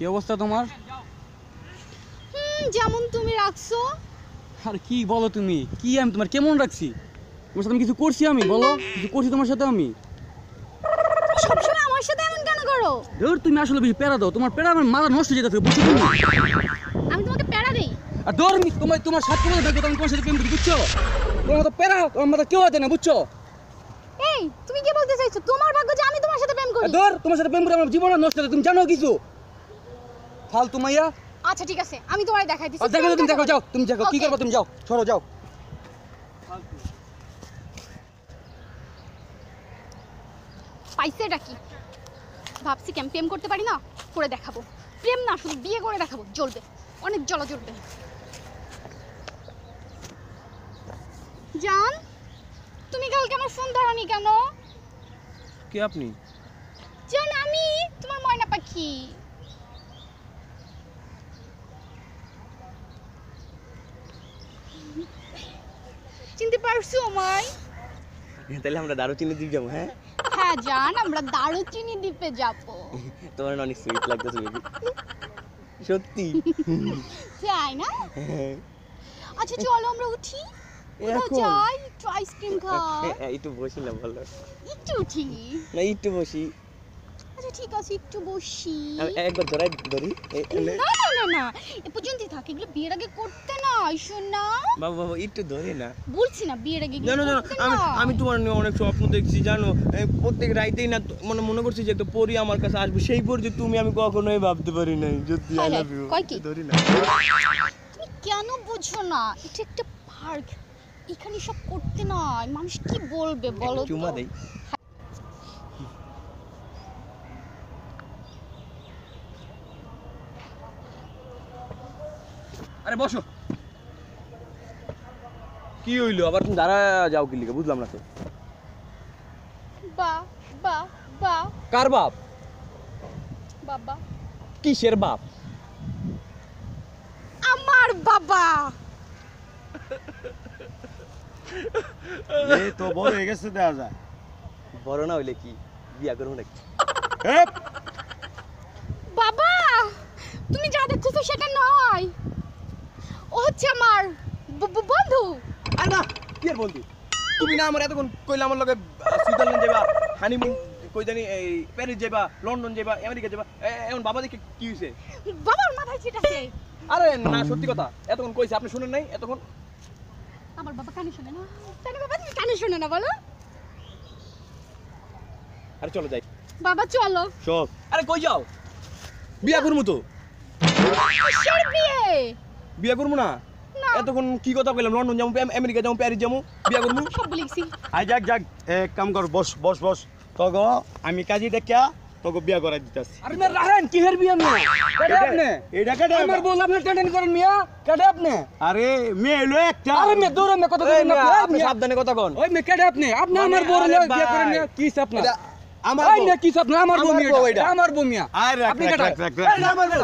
কি অবস্থা তোমার? যেমন তুমি রাখছো। আর কি বলো তুমি? কি আমি তোমার কেমন রাখছি? তোমার সাথে আমি কিছু করছি? আমি বলো কিছু করছি তোমার সাথে আমি? সবসময় আমার সাথে এমন কেন করো? ধর তুমি আসলে বেশি প্যারা দাও, তোমার প্যারা আমার মাথা নষ্ট হয়ে যেতে বুঝছো তুমি? আমি তোমাকে প্যারা দেই? আর ধর তোমার সাথে দেখো তুমি তোমার সাথে প্রেম করি বুঝছো? তোমার মতো প্যারা তোমার মাথা কেউ আছে না বুঝছো? এই তুমি কি বলতে চাইছো? তোমার ভাগ্য যে আমি তোমার সাথে প্রেম করি। ধর তোমার সাথে প্রেম করে আমার জীবন নষ্ট হয়ে তুমি জানো কিছু? ফালতু মাইয়া। আচ্ছা ঠিক আছে, আমি তোমায় দেখাই দিচ্ছি। দেখো তুমি দেখো, যাও তুমি দেখো কি করবে তুমি, যাও সরো যাও। পাইছেটা কি? ভাবছি কেন প্রেম করতে পারি না, করে দেখাবো। প্রেম না, শুধু বিয়ে করে দেখাবো, জ্বলবে, অনেক জ্বলা জ্বলবে। জান, তুমি কালকে আমার ফোন ধরনি কেন? কে আপনি? জান, আমি তোমার ময়না পাখি। চিনতে পারছো আমায়? তাহলে আমরা দারুচিনি দ্বীপ যাবো। হ্যাঁ হ্যাঁ জান, আমরা দারুচিনি দ্বীপে যাবো। তোমার অনেক সুইট লাগতেছে বেবি, সত্যি। তাই না? আচ্ছা চলো আমরা উঠি, কোথাও যাই, একটু আইসক্রিম খাই। একটু বসি না বলো? একটু উঠি না একটু বসি। আচ্ছা ঠিক আছে, একটু বসি। একবার ধরি। না না না না, এ পর্যন্তই থাক, এগুলো বিয়ের আগে করতে না, শোনা। বাবা একটু ধরে না। বলছি না বিয়ের আগে জানো আমি তোমার নিয়ে অনেক স্বপ্ন দেখছি জানো। প্রত্যেক রাইতেই না মনে করছি যে একটা পরি আমার কাছে আসবে, সেই পরি যে তুমি আমি কখনোই ভাবতে পারি নাই। যদি আই লাভ ইউ ধরি না। তুমি কেন বুঝো না? এটা একটা পার্ক, এখানে সব করতে নয়। মানুষ কি বলবে বলো? চুমা দেই। আরে বসো। কি হইলো আবার? তুমি দাঁড়া যাও কি লিখে বুঝলাম না তো। বা বা বা কার বাপ? বাবা। কিসের বাপ? আমার বাবা। এই তো বড় হয়ে গেছে দেয়া যায়। বড় না হইলে কি বিয়া করবো নাকি? বাবা, তুমি যা দেখছো সেটা নয়, ও হচ্ছে আমার বন্ধু। আর না কি আর বন্ধু? তুমি না আমার এতক্ষণ কইলা আমার লগে সুইজারল্যান্ড যাবা, হানিমুন কই জানি, এই প্যারিস যাবা, লন্ডন যাবা, আমেরিকা যাবা। এখন বাবা দেখে কি হইছে? বাবার মাথায় ছিট আছে। আরে না সত্যি কথা, এতক্ষণ কইছে আপনি শুনেন নাই? এতক্ষণ আমার বাবা কানে শোনে না। তাই না বাবা, তুমি কানে শোনে না বলো? আরে চলো যাই। বাবা চলো। সব আরে কই যাও? বিয়া করবো তো। কিসের বিয়ে? বিয়া করবো না? এতক্ষণ কি কথা কইলাম? লন্ডন যাবো, আমেরিকা যাবো, প্যারিস যাবো, বিয়া করবো। সব লিখছি। আই যাক এক কাম কর, বস বস বস। তগো আমি কাজী দেখিয়া তোকে বিয়া করাই দিতাছি। আরে না রাখেন, কিহের বিয়ে মিয়া? কেটে আপনি? এটা কেটে আমার বল আপনি টেনশন করেন মিয়া, কেটে আপনি? আরে মেয়ে এলো একটা। আরে মে দূরে মে কথা কইন না আপনি সাবধানে কথা কন। ওই মে কেটে আপনি আমার বড় আরে বিয়ে করেন ভাই। না কি আপনার? আমার ওই না কি আপনার? আমার বউ আমার বউ মিয়া, এটা। আমার বউ মিয়া। আরে আপনি রাখ কেটে রাখ রাখ রাখ। এই আমার বউ।